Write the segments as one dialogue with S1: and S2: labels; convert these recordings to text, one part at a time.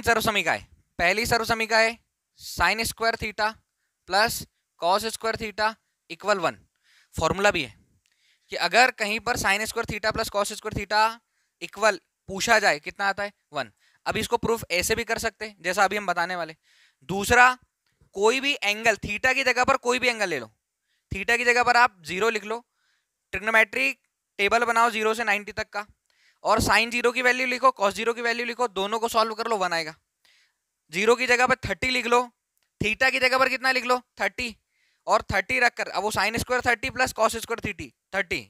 S1: तीन सर्वसमीका है। पहली सर्वसमीका है sine square theta plus cos square theta equal 1। Formula भी है कि अगर कहीं पर sine square theta plus cos square theta equal पूछा जाए कितना आता है 1। अब इसको प्रूफ ऐसे भी कर सकते हैं जैसा अभी हम बताने वाले। दूसरा, कोई भी एंगल थीटा की जगह पर कोई भी एंगल ले लो, थीटा की जगह पर आप 0 लिख लो, ट्रिग्नोमेट्रिक टेबल बनाओ 0 से 90 तक का, और साइन 0 की वैल्यू लिखो, कॉस 0 की वैल्यू लिखो, दोनों को सॉल्व कर लो, 1 आएगा। 0 की जगह पर 30 लिख लो, थीटा की जगह पर कितना लिख लो 30, और 30 रखकर अब वो sine square 30 plus cos square 30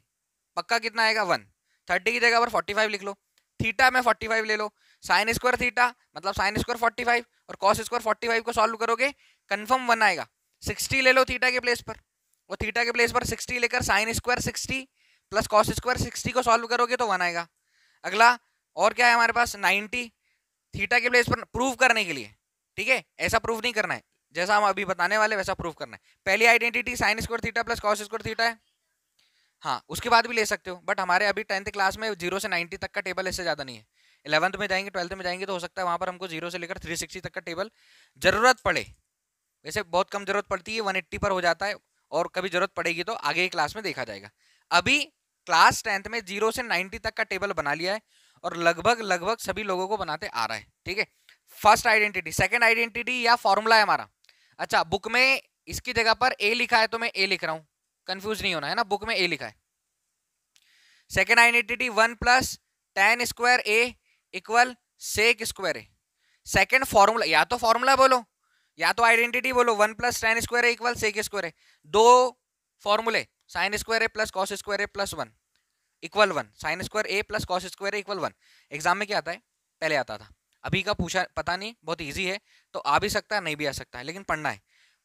S1: पक्का कितना आएगा 1। 30 की जगह पर 45 लिख लो, थीटा में 45 ले लो, साइन स्क्वायर थीटा मतलब साइन स्क्वायर 45 और कॉस स्क्वायर 45 को सॉल्व करोगे कंफर्म 1 आएगा। 60 ले लो थीटा के प्लेस पर, वो थीटा के प्लेस पर 60 लेकर sine square 60 plus cos square 60 को सॉल्व करोगे तो 1 आएगा। अगला और क्या है हमारे पास 90 थीटा के प्लेस पर प्रूव करने के लिए, ठीक है, ऐसा प्रूव नहीं करना है जैसा हम अभी बताने वाले वैसा प्रूव करना है। पहली identity sine square theta plus cos square theta है, हाँ उसके बाद भी ले सकते हो, बट हमारे अभी 10th क्लास में 0 से 90 तक का टेबल इससे ज़्यादा नहीं है। 11th में जाएंगे 12th में जाएंगे तो हो सकता है वहाँ पर हमको 0 से लेकर 360 तक का टेबल जरूरत पड़े। वैसे बहुत कम जरूरत पड़ती है, 180 पर हो जाता है, और कभी जरूरत पड़ेगी तो आगे की क्लास में देखा जाएगा। अभी क्लास 10th में 0 से 90 तक का टेबल बना लिया है और लगभग सभी लोगों को बनाते आ रहा है, ठीक है। फर्स्ट आइडेंटिटी, सेकेंड आइडेंटिटी या फॉर्मूला है हमारा। अच्छा, बुक में इसकी जगह पर ए लिखा है तो मैं ए लिख रहा हूँ, कंफ्यूज नहीं होना है ना, बुक में ए लिखा है। Second identity 1 plus tan square A equal sec square A. Second formula, या तो फॉर्मूला बोलो या तो आइडेंटिटी बोलो, 1 plus tan square A equal sec square A. दो फॉर्मूले, sine square A plus cos square A plus 1 equal 1, sine square A plus cos square A equal 1। Exam में क्या आता है, पहले आता था, अभी का पूछा पता नहीं, बहुत इजी है तो आ भी सकता है नहीं भी आ सकता है, लेकिन पढ़ना है।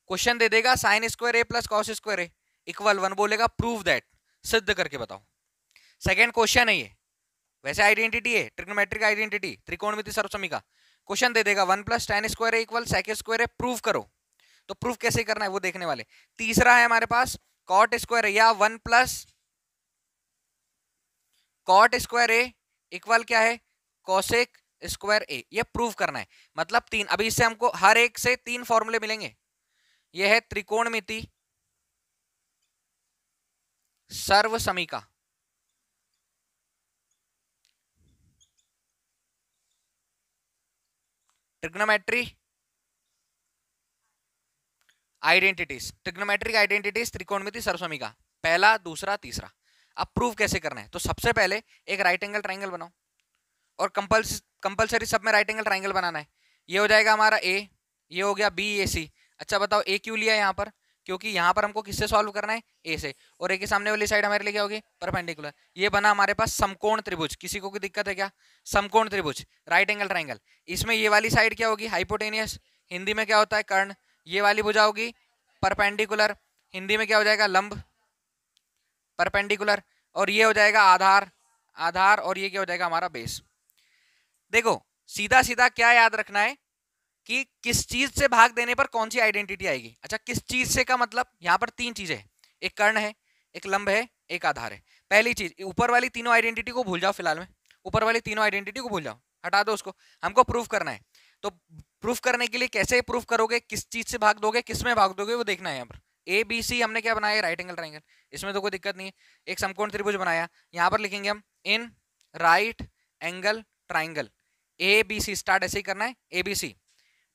S1: क्वेश्चन दे देगा sign square A plus cos square A equal 1, बोलेगा प्रूव दैट, सिद्ध करके बताओ। सेकेंड क्वेश्चन है ये, वैसे आइडेंटिटी है ट्रिग्नोमेट्रिक आइडेंटिटी, त्रिकोणमिति सर्वसमीका। क्वेश्चन दे देगा 1 plus tan square A equal sec square A, prove करो। तो प्रूफ कैसे करना है वो देखने वाले। तीसरा है हमारे पास कॉट स्क्वायर या 1 plus cot square A equal क्या है कोसेक स्क्वायर ए, ये प्रूव करना है। मतलब 3, अभी इससे हमको हर एक से 3 फॉर्मूले मिलेंगे। ये है त्रिकोणमिति सर्वसमीका, ट्रिग्नोमेट्री आइडेंटिटीज, ट्रिग्नोमेट्रिक आइडेंटिटीज त्रिकोणमिति सर्वसमीका, पहला दूसरा तीसरा। अब प्रूव कैसे करना है, तो सबसे पहले एक राइट एंगल ट्राइंगल बनाओ, और कंपलसरी सब में राइट एंगल ट्राइंगल बनाना है। ये हो जाएगा हमारा ए, ये हो गया बी ए सी। अच्छा बताओ ए क्यों लिया यहाँ पर, क्योंकि यहाँ पर हमको किससे सॉल्व करना है ए से, और ए के सामने वाली साइड हमारे लिए क्या होगी परपेंडिकुलर। ये बना हमारे पास समकोण त्रिभुज। किसी को कोई दिक्कत है क्या, समकोण त्रिभुज राइट एंगल ट्राइंगल। इसमें ये वाली साइड क्या होगी हाइपोटेनियस, हिंदी में क्या होता है कर्ण। ये वाली भुजा होगी परपेंडिकुलर, हिंदी में क्या हो जाएगा लंब परपेंडिकुलर, और ये हो जाएगा आधार आधार, और ये क्या हो जाएगा हमारा बेस। देखो सीधा सीधा क्या याद रखना है कि किस चीज से भाग देने पर कौन सी आइडेंटिटी आएगी। अच्छा किस चीज से का मतलब, यहाँ पर 3 चीजें हैं, एक कर्ण है, एक लंब है, एक आधार है। पहली चीज, ऊपर वाली तीनों आइडेंटिटी को भूल जाओ, फिलहाल में ऊपर वाली तीनों आइडेंटिटी को भूल जाओ, हटा दो उसको। हमको प्रूफ करना है, तो प्रूफ करने के लिए कैसे प्रूफ करोगे, किस चीज से भाग दोगे, किस में भाग दोगे, वो देखना है। यहाँ पर ए बी सी हमने क्या बनाया राइट एंगल ट्राइंगल, इसमें तो कोई दिक्कत नहीं है। एक समकोण त्रिभुज बनाया, यहाँ पर लिखेंगे हम in right angle triangle A B C, start ऐसे ही करना है A B C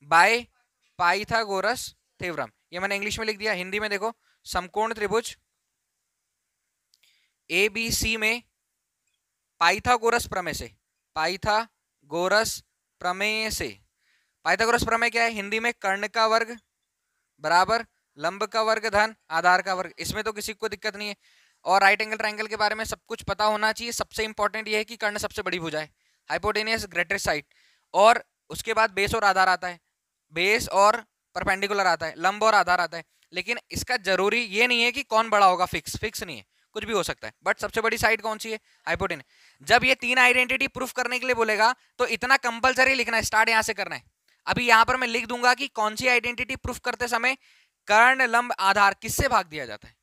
S1: by Pythagoras theorem. ये मैंने इंग्लिश में लिख दिया, हिंदी में देखो समकोण त्रिभुज ए बी सी में पाइथागोरस प्रमेय से, पाइथागोरस प्रमेय से। पाइथागोरस प्रमेय क्या है हिंदी में, कर्ण का वर्ग बराबर लंब का वर्ग धन आधार का वर्ग। इसमें तो किसी को दिक्कत नहीं है। और राइट एंगल ट्राइंगल के बारे में सब कुछ पता होना चाहिए। सबसे इंपॉर्टेंट ये है कि कर्ण सबसे बड़ी भुजा है, हाइपोटेनियस ग्रेटेस्ट साइड, और उसके बाद बेस और आधार आता है, बेस और परपेंडिकुलर आता है, लंब और आधार आता है। लेकिन इसका जरूरी ये नहीं है कि कौन बड़ा होगा, फिक्स नहीं है, कुछ भी हो सकता है। बट सबसे बड़ी साइड कौन सी है हाइपोटेनियस। जब ये 3 आइडेंटिटी प्रूफ करने के लिए बोलेगा तो इतना कंपलसरी लिखना है, स्टार्ट यहां से करना है। अभी यहां पर मैं लिख दूंगा कि कौन सी आइडेंटिटी प्रूफ करते समय कर्ण लंब आधार किससे भाग दिया जाता है।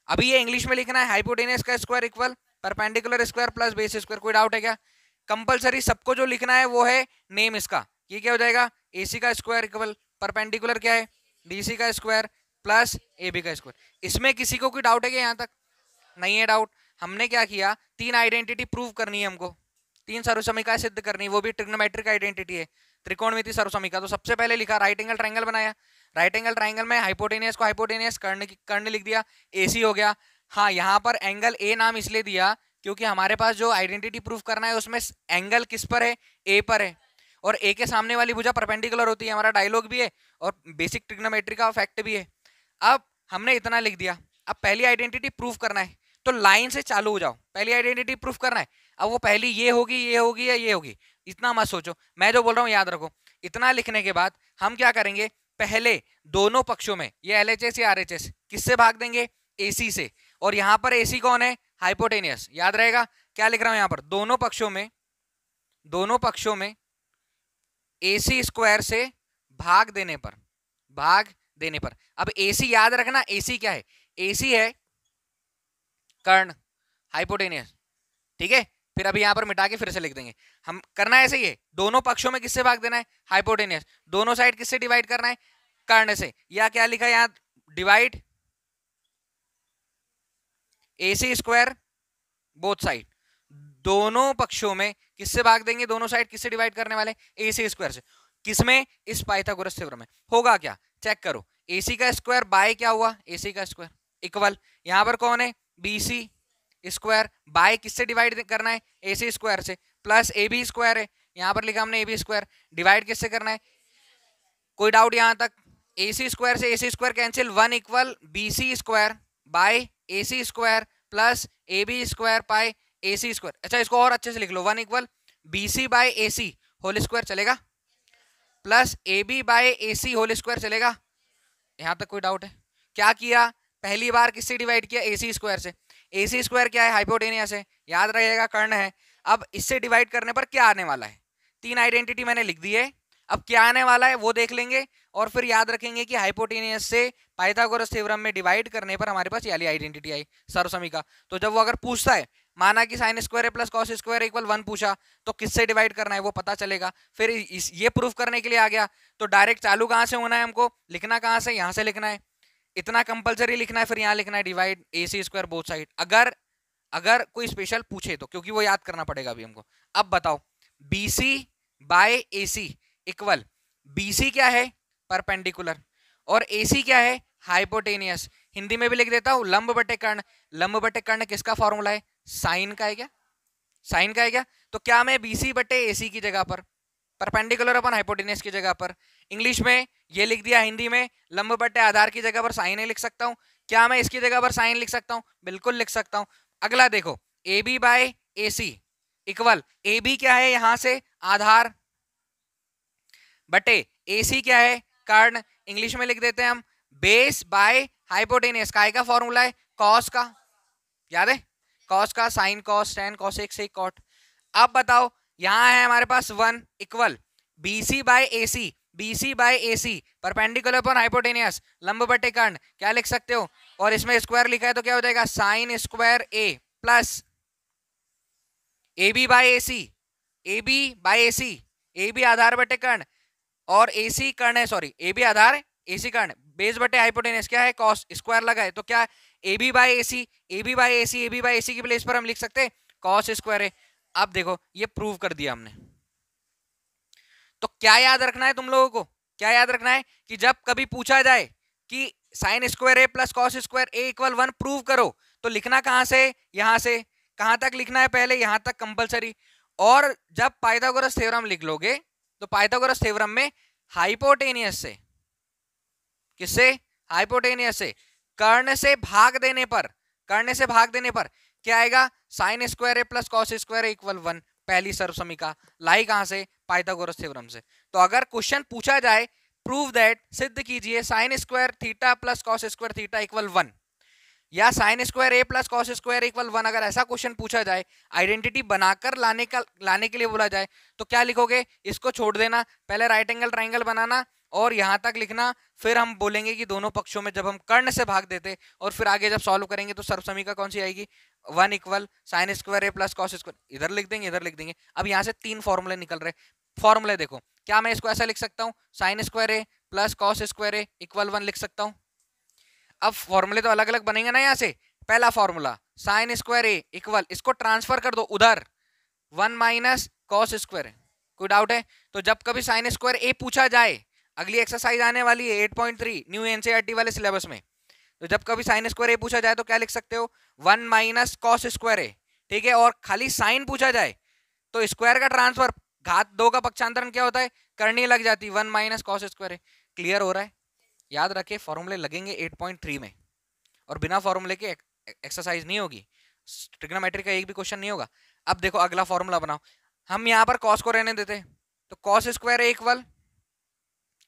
S1: अभी ये इंग्लिश में लिखना है, हाइपोटेनियस का square equal perpendicular square plus base square. कोई डाउट है क्या? कंपलसरी सबको जो लिखना है वो है नेम इसका, ये क्या हो जाएगा, AC का स्क्वायर इक्वल परपेंडिकुलर क्या है, BC का स्क्वायर प्लस AB का स्क्वायर। इसमें किसी को कोई डाउट है क्या यहाँ तक? नहीं है डाउट। हमने क्या किया, 3 आइडेंटिटी प्रूव करनी है हमको, 3 सर्वसमीकाएं सिद्ध करनी है, वो भी ट्रिग्नोमेट्रिक आइडेंटिटी है, त्रिकोणमिति सर्वसमीका। तो सबसे पहले लिखा राइट एंगल ट्रायंगल बनाया, राइट एंगल ट्रायंगल में हाइपोटेनियस को हाइपोटेनियस, कर्ण लिख दिया, AC हो गया। हाँ, यहाँ पर एंगल A नाम इसलिए दिया क्योंकि हमारे पास जो आइडेंटिटी प्रूव करना है उसमें एंगल किस पर है, A पर है, और A के सामने वाली भुजा परपेंडिकुलर होती है, हमारा डायलॉग भी है और बेसिक ट्रिग्नोमेट्री का फैक्ट भी है। अब हमने इतना लिख दिया, अब पहली आइडेंटिटी प्रूव करना है तो लाइन से चालू हो जाओ, पहली आइडेंटिटी प्रूफ करना है। अब वो पहली ये होगी या ये होगी, इतना मत सोचो, मैं जो बोल रहा हूँ याद रखो। इतना लिखने के बाद हम क्या करेंगे, पहले दोनों पक्षों में ये LHS या RHS किससे भाग देंगे, AC से, और यहाँ पर AC कौन है, हाइपोटेनियस, याद रहेगा। क्या लिख रहा हूँ यहाँ पर, दोनों पक्षों में AC स्क्वायर से भाग देने पर, अब AC याद रखना, AC क्या है, AC है कर्ण, हाइपोटेनियस, ठीक है। फिर अभी यहां पर मिटा के फिर से लिख देंगे, हम करना ऐसे ही है, दोनों पक्षों में किससे भाग देना है, हाइपोटेनियस, दोनों साइड किससे डिवाइड करना है, कर्ण से, या क्या लिखा है यहां, divide AC square both side, दोनों पक्षों में किससे भाग देंगे, दोनों साइड किससे डिवाइड करने वाले, AC स्क्वायर से, किसमें, इस पाइथागोरस थ्योरम में। होगा क्या, चेक करो, AC का स्क्वायर बाय क्या हुआ, AC का स्क्वायर इक्वल, यहां पर कौन है, BC स्क्वायर, बाय किससे डिवाइड करना है, AC स्क्वायर से, प्लस AB स्क्वायर है, यहां पर लिखा हमने AB स्क्वायर, डिवाइड किससे करना है, कोई डाउट यहां तक, AC स्क्वायर से AC square cancel, 1 equal BC square by AC square plus AB square by AC square. अच्छा, इसको और अच्छे से लिख लो, 1 equal BC by AC whole square चलेगा, plus AB by AC whole square चलेगा। यहां तक कोई डाउट है? क्या किया, पहली बार किससे डिवाइड किया, AC स्क्वायर से, AC स्क्वायर क्या है, हाइपोटेनियस है, याद रहेगा कर्ण है। अब इससे डिवाइड करने पर क्या आने वाला है, 3 आइडेंटिटी मैंने लिख दी है, अब क्या आने वाला है वो देख लेंगे, और फिर याद रखेंगे कि हाइपोटेनियस से पाइथागोरस थ्योरम में डिवाइड करने पर हमारे पास ये वाली आइडेंटिटी आई सर्वसमीका। तो जब वो अगर पूछता है, माना कि साइन स्क्वायर है प्लस कॉस स्क्वायर इक्वल 1 पूछा, तो किससे डिवाइड करना है वो पता चलेगा। फिर ये प्रूफ करने के लिए आ गया, तो डायरेक्ट चालू कहाँ से होना है, हमको लिखना कहाँ से, यहाँ से लिखना है, इतना कंपलसरी लिखना है, फिर यहाँ लिखना है divide AC square both side, अगर कोई स्पेशल पूछे तो, क्योंकि वो याद करना पड़ेगा अभी हमको। अब बताओ, BC by AC equal, BC क्या है, परपेंडिकुलर, और AC क्या है, हाइपोटेनियस। हिंदी में भी लिख देता हूं, लंब बटे कर्ण, लंब बटे कर्ण किसका फॉर्मूला है, साइन का है क्या, साइन का है क्या। तो क्या मैं BC बटे AC की जगह पर, परपेंडिकुलर अपन हाइपोटेनियस की जगह पर, इंग्लिश में ये लिख दिया, हिंदी में लंब बटे आधार की जगह पर साइन लिख सकता हूं। क्या मैं इसकी जगह पर साइन लिख सकता हूं, बिल्कुल लिख सकता हूं। अगला देखो, AB by AC equal, AB क्या है यहां से आधार, बटे AC क्या है कर्ण, इंग्लिश में लिख देते हैं हम बेस बाय हाइपोटेनियस, काय का फॉर्मूला है, कॉस का, याद है, कॉस का, sine cos tan cosec sec cot. अब बताओ, यहां है हमारे पास 1 equal BC by AC, BC by AC perpendicular पर हाइपोटेनियस, लंब बटे कर्ण, क्या लिख सकते हो, और इसमें स्क्वायर लिखा है तो क्या हो जाएगा, sine square A plus AB by AC, AB by AC, AB आधार बटे कर्ण, और AC कर्ण है, सॉरी AB आधार AC कर्ण, बेस बटे हाइपोटेनियस क्या है, कॉस, स्क्वायर लगा है तो क्या AB by AC, AB by AC, AB by AC की प्लेस पर हम लिख सकते हैं कॉस स्क्वायर है। अब देखो, ये प्रूव कर दिया हमने। तो क्या याद रखना है तुम लोगों को, क्या याद रखना है कि जब कभी पूछा जाए कि sign square A plus cos square A equal 1 prove करो, तो लिखना कहां से, यहां से, कहां तक लिखना है, पहले यहां तक कंपलसरी। और जब पाइथागोरस थ्योरम लिख लोगे तो पाइथागोरस थ्योरम में हाइपोटेनियस से, किससे, हाइपोटेनियस से, कर्ण से भाग देने पर, कर्ण से भाग देने पर क्या आएगा, sign square A plus cos square equal 1, पहली सर्वसमीका लाई कहां से, पाइथागोरस थ्योरम से। तो अगर क्वेश्चन पूछा जाए प्रूव दैट, सिद्ध कीजिए sine square theta plus cos square theta equal 1, या sign square A plus cos square equal 1, अगर ऐसा क्वेश्चन पूछा जाए, आइडेंटिटी बनाकर लाने के लिए बोला जाए, तो क्या लिखोगे, इसको छोड़ देना, पहले राइट एंगल ट्रायंगल बनाना और यहां तक लिखना, फिर हम बोलेंगे कि दोनों पक्षों में जब हम कर्ण से भाग देते, और फिर आगे जब सॉल्व करेंगे तो सर्वसमीका कौन सी आएगी, 1 equal sign square A plus cos square, इधर लिख देंगे, इधर लिख देंगे। अब यहाँ से 3 फॉर्मूले निकल रहे, फॉर्मूले देखो, क्या मैं इसको ऐसा लिख सकता हूँ, sign square A plus cos square A equal 1 लिख सकता हूँ। अब फॉर्मूले तो अलग अलग बनेंगे ना यहाँ से। पहला formula sine square A equal, इसको ट्रांसफर कर दो उधर, 1 माइनस कॉस स्क्वायर। कोई डाउट है? तो जब कभी साइन स्क्वायर ए पूछा जाए, अगली एक्सरसाइज आने वाली है 8.3 न्यू एनसीईआरटी वाले सिलेबस में, तो जब कभी साइन स्क्वायर ए पूछा जाए तो क्या लिख सकते हो, 1 माइनस कॉस स्क्वायर ए, ठीक है। और खाली साइन पूछा जाए तो स्क्वायर का ट्रांसफर, घात 2 का पक्षांतरण क्या होता है, करनी लग जाती, 1 माइनस कॉस स्क्वायर ए। क्लियर हो रहा है? याद रखे फॉर्मूले लगेंगे 8.3 में, और बिना फॉर्मूले के एक्सरसाइज नहीं होगी, ट्रिग्नोमेट्री का एक भी क्वेश्चन नहीं होगा। अब देखो अगला फॉर्मूला बनाओ, हम यहाँ पर कॉस को रहने देते, तो कॉस स्क्वायर ए इक्वल,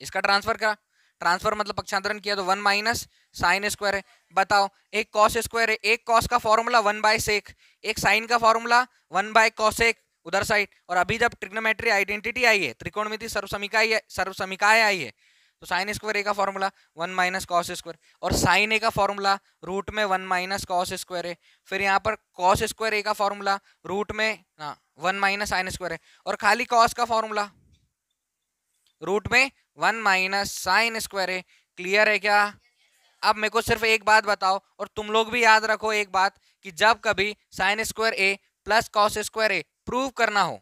S1: इसका ट्रांसफर करा, ट्रांसफर मतलब पक्षांतरण किया तो 1 माइनस साइन स्क्वायर है। बताओ एक कॉस स्क्वायर है, एक कॉस का फॉर्मूला 1 बाय सेक, एक साइन का फॉर्मूला 1 बाय कॉसेक उधर साइड। और अभी जब ट्रिग्नोमेट्री आइडेंटिटी आई है, त्रिकोणमिति सर्वसमीकाएं आई है, तो साइन स्क्वायर ए का फॉर्मूला 1 माइनस कॉस स्क्वायर, और साइन ए का फॉर्मूला रूट में 1 माइनस कॉस स्क्वायर है। फिर यहाँ पर कॉस स्क्वायर ए का फॉर्मूला रूट में 1 माइनस साइन स्क्वायर है, और खाली कॉस का फॉर्मूला रूट में 1 माइनस साइन स्क्वायर है। क्लियर है क्या? अब मेरे को सिर्फ एक बात बताओ, और तुम लोग भी याद रखो एक बात, कि जब कभी sign square A plus cos square A prove करना हो,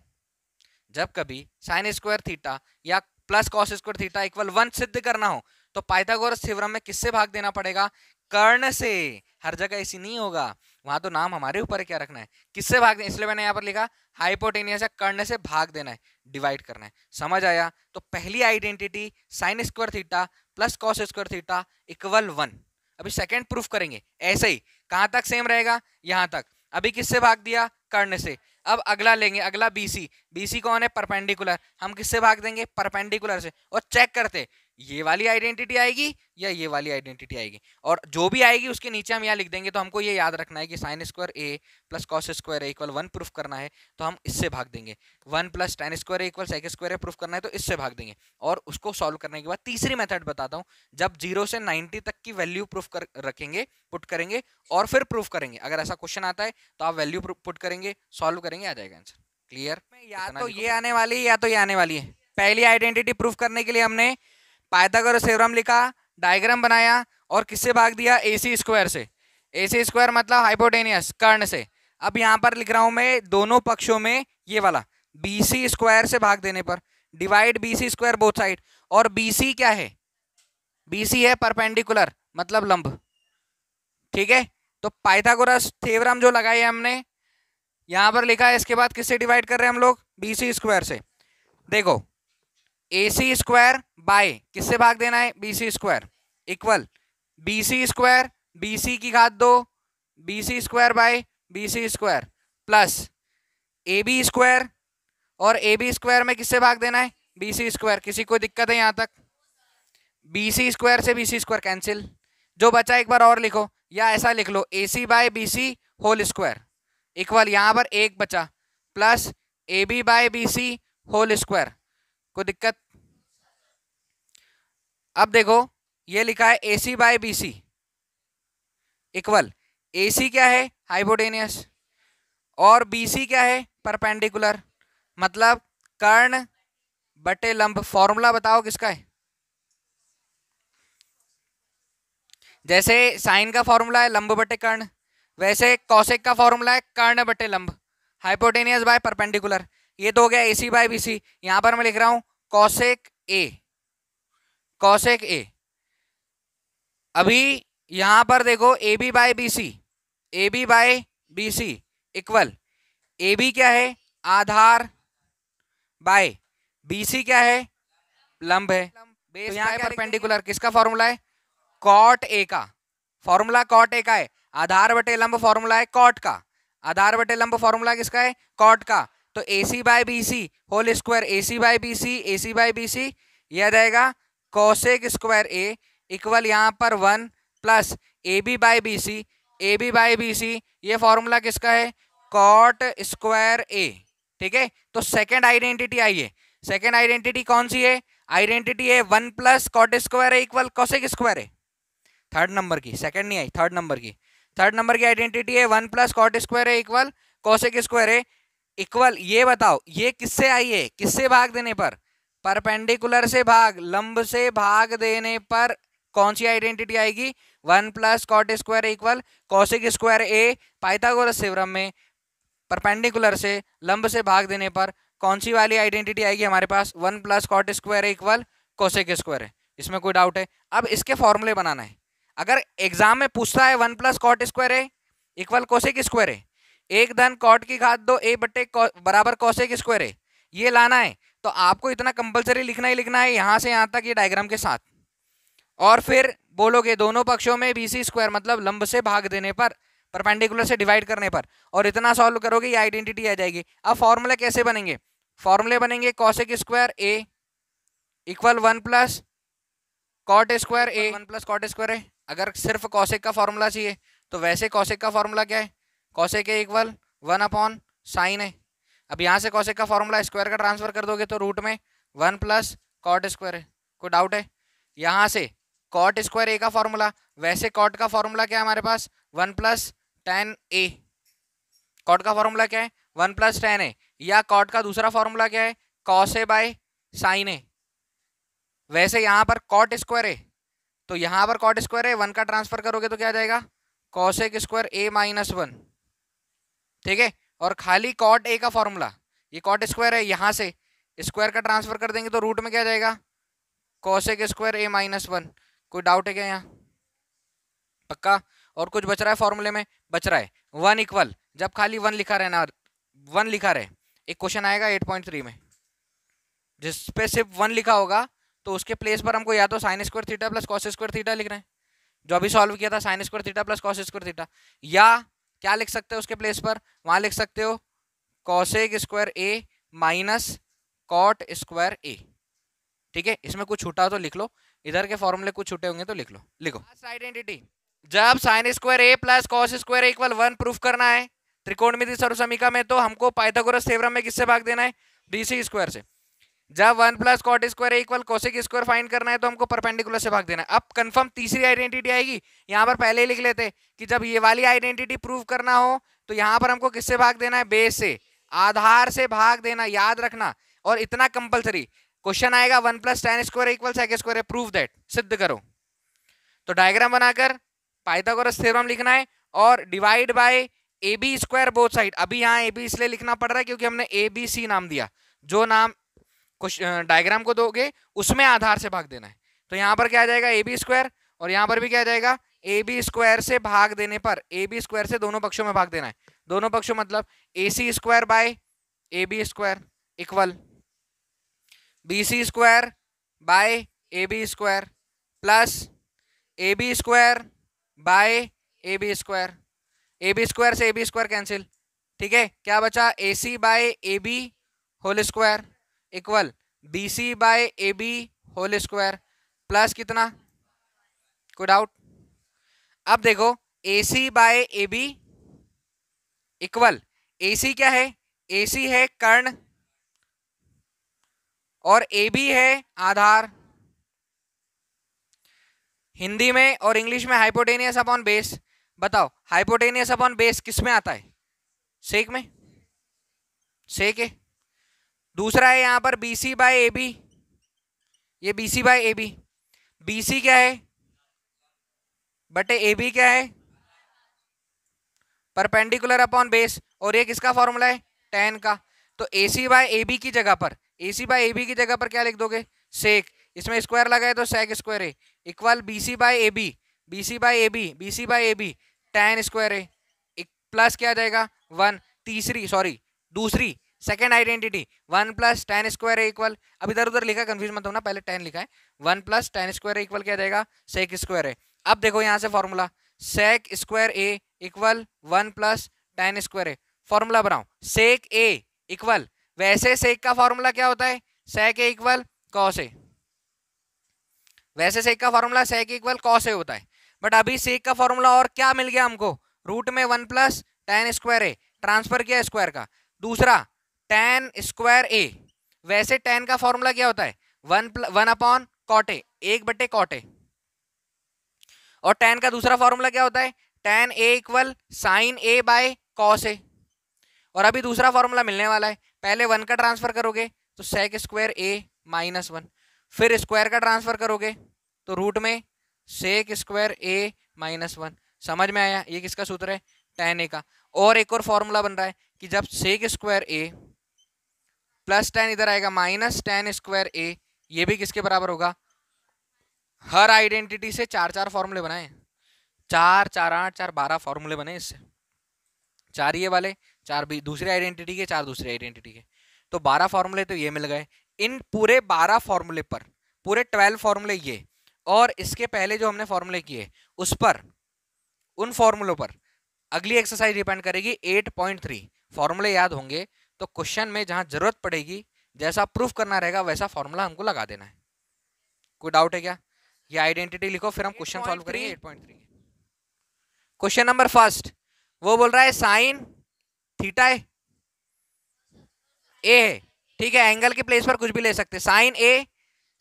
S1: जब कभी साइन स्क्वायर थीटा या plus cos square theta equal 1 सिद्ध करना हो, तो पाइथागोरस थ्योरम में किससे भाग देना पड़ेगा, कर्ण से। हर जगह ऐसी नहीं होगा, वहां तो नाम हमारे ऊपर है क्या रखना है, किससे भाग देना, इसलिए मैंने यहाँ पर लिखा हाइपोटेनियस या कर्ण से भाग देना है, डिवाइड करना है। समझ आया? तो पहली identity sine square theta plus cos square theta equal 1। अभी सेकेंड प्रूफ करेंगे ऐसे ही, कहाँ तक सेम रहेगा, यहाँ तक। अभी किससे भाग दिया, कर्ण से। अब अगला लेंगे, अगला बीसी, बीसी कौन है, परपेंडिकुलर, हम किससे भाग देंगे, परपेंडिकुलर से। और चेक करते ये वाली आइडेंटिटी आएगी या ये वाली आइडेंटिटी आएगी, और जो भी आएगी उसके नीचे हम यहाँ लिख देंगे। तो हमको ये याद रखना है कि sign square A plus cos square A equal 1 proof करना है, तो हम इससे भाग देंगे। 1 plus tan square A equal sec square A proof करना है, तो इससे भाग देंगे। और उसको सॉल्व करने के बाद तीसरी मेथड बताता हूँ, जब 0 से 90 तक की वैल्यू प्रूफ कर रखेंगे, पुट करेंगे और फिर प्रूफ करेंगे। अगर ऐसा क्वेश्चन आता है तो आप वैल्यू पुट करेंगे, सॉल्व करेंगे, आ जाएगा आंसर। क्लियर? या तो ये आने वाली है या तो ये आने वाली है। पहली आइडेंटिटी प्रूफ करने के लिए हमने पाइथागोरस थ्योरम लिखा, डायग्राम बनाया, और किससे भाग दिया, AC स्क्वायर से। AC स्क्वायर मतलब हाइपोटेनियस, कर्ण से। अब यहाँ पर लिख रहा हूं मैं दोनों पक्षों में ये वाला BC स्क्वायर से भाग देने पर, divide BC square both side. और BC क्या है, BC है परपेंडिकुलर मतलब लंब, ठीक है। तो पाइथागोरस थ्योरम जो लगाई है हमने, यहां पर लिखा है, इसके बाद किससे डिवाइड कर रहे हैं हम लोग, BC स्क्वायर से। देखो AC स्क्वायर बाय किससे भाग देना है, BC square equal BC square, BC की घात 2, BC square bye BC square plus AB square, और AB स्क्वायर में किससे भाग देना है, BC स्क्वायर। किसी को दिक्कत है यहाँ तक? BC स्क्वायर से BC स्क्वायर कैंसिल, जो बचा एक बार और लिखो, या ऐसा लिख लो AC by BC whole square equal, यहाँ पर एक बचा, plus AB by BC whole square. कोई दिक्कत? अब देखो ये लिखा है AC by BC equal, AC क्या है, हाइपोटेनियस, और BC क्या है, परपेंडिकुलर, मतलब कर्ण बटे लंब। फॉर्मूला बताओ किसका है? जैसे साइन का फॉर्मूला है लंब बटे कर्ण, वैसे कॉसेक का फॉर्मूला है कर्ण बटे लंब, हाइपोटेनियस बाय परपेंडिकुलर। ये तो हो गया AC बाय BC। यहां पर मैं लिख रहा हूं कॉसेक A, कॉसेक A। अभी यहां पर देखो AB by BC, AB by BC equal, AB क्या है, आधार, बाय BC क्या है, लंब है। तो यहाँ क्या परपेंडिकुलर, किसका फॉर्मूला है, कॉट A का। फॉर्मूला कॉट A का है, आधार बटे लंब फॉर्मूला है कॉट का, आधार बटे लंब फॉर्मूला किसका है, कॉट का। तो AC by BC whole square, AC by BC, AC by BC, यह रहेगा कॉसेक स्क्वायर A इक्वल यहाँ पर 1 plus AB by BC, AB by BC, ये फॉर्मूला किसका है, कॉट स्क्वायर A, ठीक है। तो सेकेंड आइडेंटिटी आई है, सेकेंड आइडेंटिटी कौन सी है, आइडेंटिटी है 1 plus cot square A equal cosec square A। Third number की, सेकंड नहीं आई, थर्ड नंबर की, थर्ड नंबर की आइडेंटिटी है 1 plus cot square A equal cosec square A। Equal, ये बताओ ये किससे आई है, किससे भाग देने पर, परपेंडिकुलर से भाग, लंब से भाग देने पर कौन सी आइडेंटिटी आएगी, 1 plus cot square equal cosec square A. Pythagoras theorem में परपेंडिकुलर से लंब से भाग देने पर कौन सी वाली आइडेंटिटी आएगी हमारे पास, 1 plus cot square equal cosec square है। इसमें कोई डाउट है? अब इसके फॉर्मूले बनाना है। अगर एग्जाम में पूछता है 1 प्लस कॉट स्क्वायर है इक्वल कोसेक स्क्वायर है, एक धन कॉट की घात 2 ए बटे बराबर कोसेक स्क्वायर है, ये लाना है, तो आपको इतना कंपलसरी लिखना ही लिखना है यहां से यहां तक ये डायग्राम के साथ। और फिर बोलोगे दोनों पक्षों में बीसी स्क्वायर मतलब लंब से भाग देने पर, परपेंडिकुलर से डिवाइड करने पर, और इतना सॉल्व करोगे ये आइडेंटिटी आ जाएगी। अब फॉर्मूले कैसे बनेंगे, फॉर्मूले बनेंगे cosec square A equal 1 plus cot square A, 1 plus cot square है। अगर सिर्फ कॉसेक का फॉर्मूला चाहिए तो वैसे कॉसेक का फॉर्मूला क्या है, कॉसेक ए इक्वल 1 अपॉन साइन है। अब यहाँ से कॉसेक का फॉर्मूला स्क्वायर का ट्रांसफर कर दोगे तो रूट में 1 प्लस कॉट स्क्वायर है। कोई डाउट है? यहाँ से कॉट स्क्वायर ए का फॉर्मूला, वैसे कॉट का फॉर्मूला क्या है हमारे पास, 1 प्लस टेन ए। कॉट का फॉर्मूला क्या है, 1 प्लस टेन ए, या कॉट का दूसरा फॉर्मूला क्या है, कॉस ए बाय साइन ए। वैसे यहाँ पर कॉट स्क्वायर है तो यहाँ पर कॉट स्क्वायर है, 1 का ट्रांसफर करोगे तो क्या आ जाएगा, कॉसेक स्क्वायर ए माइनस 1। ठीक है, और खाली कॉट ए का फॉर्मूला, ये कॉट स्क्वायर है, यहाँ से स्क्वायर का ट्रांसफर कर देंगे तो रूट में क्या आ जाएगा, कॉसेक स्क्वायर ए माइनस 1। कोई डाउट है क्या यहाँ? पक्का? और कुछ बच रहा है फॉर्मूले में? बच रहा है 1 इक्वल, जब खाली 1 लिखा रहना, 1 लिखा रहे, एक क्वेश्चन आएगा 8.3 में जिसपे सिर्फ 1 लिखा होगा तो उसके प्लेस पर हमको या तो sine square theta plus cos square theta लिखना है, जो अभी सॉल्व किया था sine square theta plus cos square theta, या क्या लिख सकते हो उसके प्लेस पर, वहां लिख सकते हो कॉसेक स्क्वायर ए माइनस कॉट स्क्वायर ए। ठीक है, इसमें कुछ छूटा हो तो लिख लो, इधर के फॉर्मूले कुछ छूटे होंगे तो लिख लो। लिखो आइडेंटिटी, जब sign square A plus cos square A equal 1 proof करना है त्रिकोणमिति सर्वसमीका में, तो हमको पाइथागोरस थ्योरम में किससे भाग देना है, बीसी स्क्वायर से। जब 1 plus cot square equal cosec square find करना है तो हमको परपेंडिकुलर से भाग देना है। अब कंफर्म तीसरी आइडेंटिटी आएगी, यहाँ पर पहले ही लिख लेते कि जब ये वाली आइडेंटिटी प्रूव करना हो तो यहाँ पर हमको किससे भाग देना है, बेस से, आधार से भाग देना, याद रखना। और इतना कंपलसरी क्वेश्चन आएगा 1 plus tan square equal sec square, prove that, सिद्ध करो। तो डायग्राम बनाकर पाइथागोरस थ्योरम लिखना है और divide by A B square both side. अभी यहाँ ए बी इसलिए लिखना पड़ रहा है क्योंकि हमने ए बी सी नाम दिया, जो नाम डायग्राम को दोगे उसमें आधार से भाग देना है। तो यहाँ पर क्या आ जाएगा, ए बी स्क्वायर, और यहाँ पर भी क्या आ जाएगा, ए बी स्क्वायर से भाग देने पर, ए बी स्क्वायर से दोनों पक्षों में भाग देना है। दोनों पक्षों मतलब A C square by A B square equal B C square by A B square plus A B square by A B square. A B square से ए बी स्क्वायर कैंसिल, ठीक है, क्या बचा, A C by A B whole square equal B C by A B whole square plus कितना, कोई doubt? अब देखो A C by A B equal, A C क्या है, ए सी है कर्ण और ए बी है आधार। हिंदी में और इंग्लिश में हाइपोटेनियस अपॉन बेस। बताओ हाइपोटेनियस अपॉन बेस किस में आता है, सेक में, सेक है। दूसरा है यहां पर B C by A B, ये B C by A B, B C क्या है बटे ए बी क्या है, परपेंडिकुलर अपॉन बेस, और ये किसका फॉर्मूला है, tan का। तो ए सी बाय ए बी की जगह पर, ए सी बाय ए बी की जगह पर क्या लिख दोगे, सेक, इसमें स्क्वायर लगाए तो सेक स्क्वायर है equal B C by A B, B C by A B, B C by A B tan square है प्लस क्या आ जाएगा 1। दूसरी second identity 1 plus tan square equal, अब इधर उधर लिखा कंफ्यूज मत होना, पहले 10 लिखा है, 1 प्लस टेन स्क्वायर इक्वल क्या आ जाएगा, सेक स्क्वायर है। अब देखो यहाँ से formula sec square A equal 1 plus tan square है, फॉर्मूला बनाओ सेक ए इक्वल, वैसे सेक का फॉर्मूला क्या होता है, सेक ए इक्वल कॉस ए, वैसे सेक का formula sec equal cos A होता है, बट अभी सेक का फॉर्मूला और क्या मिल गया हमको, रूट में 1 प्लस टेन स्क्वायर ए, ट्रांसफर किया स्क्वायर का। दूसरा टेन स्क्वायर ए, वैसे टेन का फॉर्मूला क्या होता है, 1 अपॉन कॉट ए, 1 बटे कॉट ए, और टेन का दूसरा फॉर्मूला क्या होता है, tan A equal sine A by cos A, और अभी दूसरा फॉर्मूला मिलने वाला है। पहले 1 का ट्रांसफर करोगे तो सेक स्क्वायर ए माइनस 1, फिर स्क्वायर का ट्रांसफर करोगे तो रूट में सेक स्क्वायर ए माइनस 1। समझ में आया? ये किसका सूत्र है? tan a का। और एक और फॉर्मूला बन रहा है कि जब सेक स्क्वायर ए प्लस tan इधर आएगा माइनस tan स्क्वायर ए, ये भी किसके बराबर होगा? हर आइडेंटिटी से 4 फॉर्मूले बनाए, 4 4 8 4 12 फॉर्मूले बने इससे। 4 ये वाले, 4 भी दूसरी आइडेंटिटी के, 4 दूसरी आइडेंटिटी के, तो 12 फॉर्मूले तो ये मिल गए। इन पूरे 12 फॉर्मूले पर, पूरे 12 फॉर्मूले ये और इसके पहले जो हमने फॉर्मूले किए उस पर, उन फॉर्मूलों पर अगली एक्सरसाइज डिपेंड करेगी। 8.3 फॉर्मूले याद होंगे तो क्वेश्चन में जहां जरूरत पड़ेगी, जैसा प्रूफ करना रहेगा वैसा फॉर्मूला हमको लगा देना है। कोई डाउट है क्या? ये आइडेंटिटी लिखो, फिर हम क्वेश्चन सॉल्व करेंगे 8.3। क्वेश्चन नंबर फर्स्ट, वो बोल रहा है साइन थीटा ए है, ठीक है, एंगल के प्लेस पर कुछ भी ले सकते, साइन ए,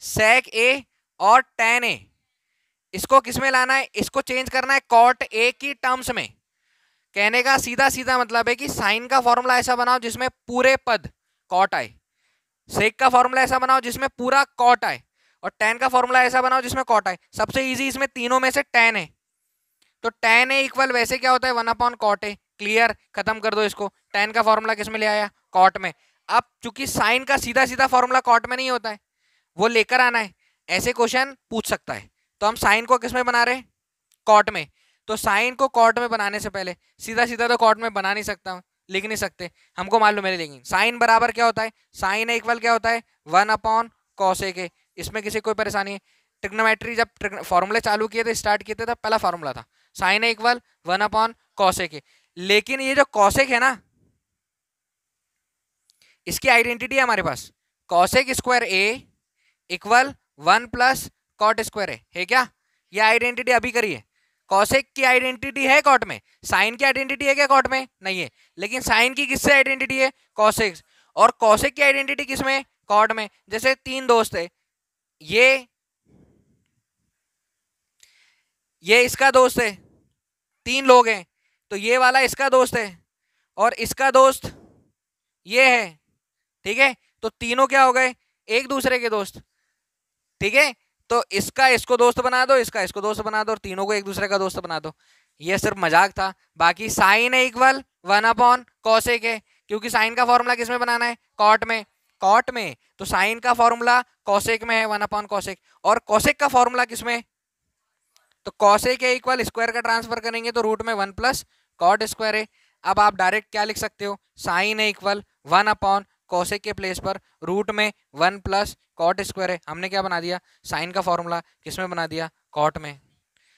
S1: सेक ए और टेन ए। इसको किस में लाना है? इसको चेंज करना है कॉट ए की टर्म्स में। कहने का सीधा सीधा मतलब है कि साइन का फॉर्मूला ऐसा बनाओ जिसमें पूरे पद कॉट आए, सेक का फॉर्मूला ऐसा बनाओ जिसमें पूरा कॉट आए, और टेन का फॉर्मूला ऐसा बनाओ जिसमें कॉट आए। सबसे इजी इसमें तीनों में से टेन है, तो टेन ए इक्वल वैसे क्या होता है? 1 कॉट ए। क्लियर, खत्म कर दो इसको। टेन का फॉर्मूला किस में ले आया? कॉट में। अब चूंकि साइन का सीधा सीधा फॉर्मूला कॉट में नहीं होता है, वो लेकर आना है, ऐसे क्वेश्चन पूछ सकता है। तो हम साइन को किस में बना रहे? कॉट में। तो साइन को कॉट में बनाने से पहले सीधा सीधा तो कॉट में बना नहीं सकता हूं, लिख नहीं सकते, हमको मालूम है, लेकिन साइन बराबर क्या होता है? साइन इक्वल क्या होता है? 1 कॉसेक ए। इसमें किसी कोई परेशानी है? ट्रिग्नोमेट्री जब फॉर्मूले चालू किए थे, स्टार्ट किए थे, तब पहला फॉर्मूला था साइन इक्वल 1 कॉसेक ए। लेकिन ये जो कॉसेक है ना, इसकी आइडेंटिटी है हमारे पास, cosec square A equal 1 plus cot square ए है क्या? ये आइडेंटिटी अभी करिए। कॉसेक की आइडेंटिटी है कॉट में, साइन की आइडेंटिटी है क्या कॉट में? नहीं है। लेकिन साइन की किससे आइडेंटिटी है? कॉसेक। और कॉसेक की आइडेंटिटी किसमें? कॉट में। जैसे 3 दोस्त है, ये इसका दोस्त है, 3 लोग हैं, तो ये वाला इसका दोस्त है और इसका दोस्त ये है, ठीक है, तो तीनों क्या हो गए? एक दूसरे के दोस्त, ठीक है। तो इसका इसको दोस्त बना दो, इसका इसको दोस्त बना दो, और तीनों को एक दूसरे का दोस्त बना दो। ये सिर्फ मजाक था। बाकी साइन है इक्वल 1 कॉसेक है, क्योंकि साइन का फॉर्मूला किसमें बनाना है? कॉट में। कॉट में, तो साइन का फॉर्मूला कॉसेक में है 1 कॉसेक, और कॉसेक का फॉर्मूला किसमें? तो कॉसेक है इक्वल स्क्वायर का ट्रांसफर करेंगे तो रूट में 1 प्लस कॉट स्क्वायर है। अब आप डायरेक्ट क्या लिख सकते हो? साइन है इक्वल 1 कॉसेक के प्लेस पर रूट में 1 प्लस कॉट स्क्वायर है। हमने क्या बना दिया? साइन का फॉर्मूला किसमें बना दिया? कॉट में।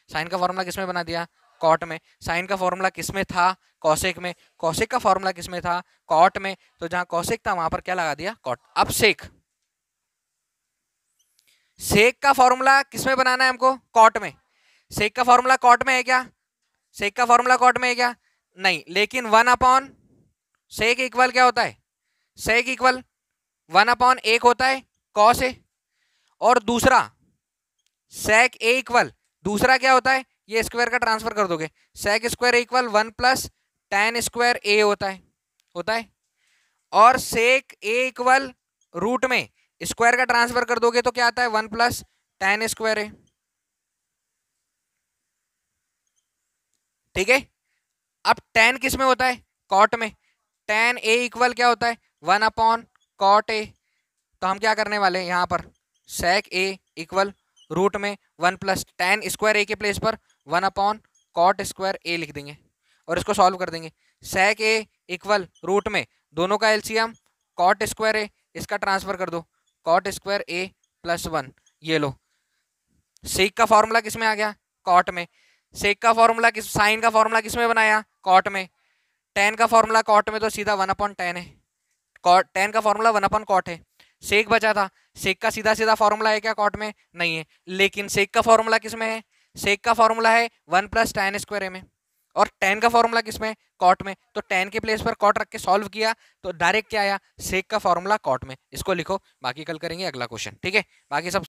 S1: साइन का फॉर्मूला किसमें बना दिया? कॉट में। साइन का फॉर्मूला किसमें था? कॉसेक में। कॉसेक का फॉर्मूला किसमें था? कॉट में। तो जहां कॉसेक था वहां पर क्या लगा दिया? कॉट। अब सेक, सेक का फॉर्मूला किसमें बनाना है हमको? कॉट में। सेक का फॉर्मूला कॉट में है क्या? सेक का फॉर्मूला कॉट में है क्या? नहीं। लेकिन 1 सेक इक्वल क्या होता है? सेक इक्वल 1 होता है कॉस ए, और दूसरा सेक ए इक्वल दूसरा क्या होता है? ये स्क्वायर का ट्रांसफर कर दोगे, sec square equal 1 plus tan square A होता है। और सेक ए इक्वल रूट में स्क्वायर का ट्रांसफर कर दोगे तो क्या आता है? 1 प्लस tan स्क्वायर ए, ठीक है। अब tan किस में होता है? कॉट में। tan ए इक्वल क्या होता है? 1 कॉट ए। तो हम क्या करने वाले हैं यहाँ पर? सेक ए इक्वल रूट में 1 प्लस tan स्क्वायर ए के प्लेस पर 1 कॉट स्क्वायर ए लिख देंगे और इसको सॉल्व कर देंगे। सेक ए इक्वल रूट में दोनों का एलसीएम कॉट स्क्वायर ए, इसका ट्रांसफर कर दो, कॉट स्क्वायर ए प्लस 1। ये लो, सेक का फॉर्मूला किस में आ गया? कॉट में। सेक का फॉर्मूला किस, साइन का फॉर्मूला किस में बनाया? कॉट में। tan का फॉर्मूला कॉट में, तो सीधा 1/tan है। tan का फॉर्मूला 1 कॉट है। सेक बचा था, सेक का सीधा सीधा फॉर्मूला है क्या कॉट में? नहीं है। लेकिन सेक का फॉर्मूला किस में है? सेक का फॉर्मूला है 1 प्लस tan स्क्वायर ए में, और tan का फॉर्मूला किस में? कॉट में। तो tan के प्लेस पर कॉट रख के सॉल्व किया तो डायरेक्ट क्या आया? सेक का फॉर्मूला कॉट में। इसको लिखो, बाकी कल करेंगे अगला क्वेश्चन, ठीक है। बाकी सब